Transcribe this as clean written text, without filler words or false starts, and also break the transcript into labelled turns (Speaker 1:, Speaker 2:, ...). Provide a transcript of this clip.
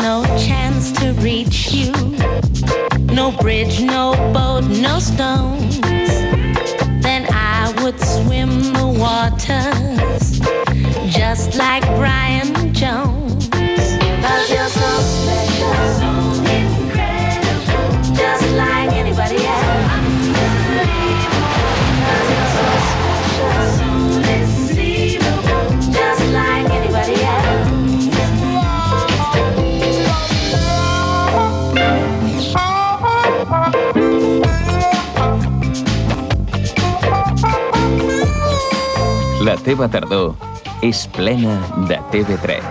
Speaker 1: no chance to reach you. No bridge, no boat, no stones. Then I would swim the waters just like Brian Jones. 'Cause you're so special, so incredible, just like anybody else. 'Cause you're so special, so deceivable, just like anybody else.
Speaker 2: La teva tardor és plena de TV3.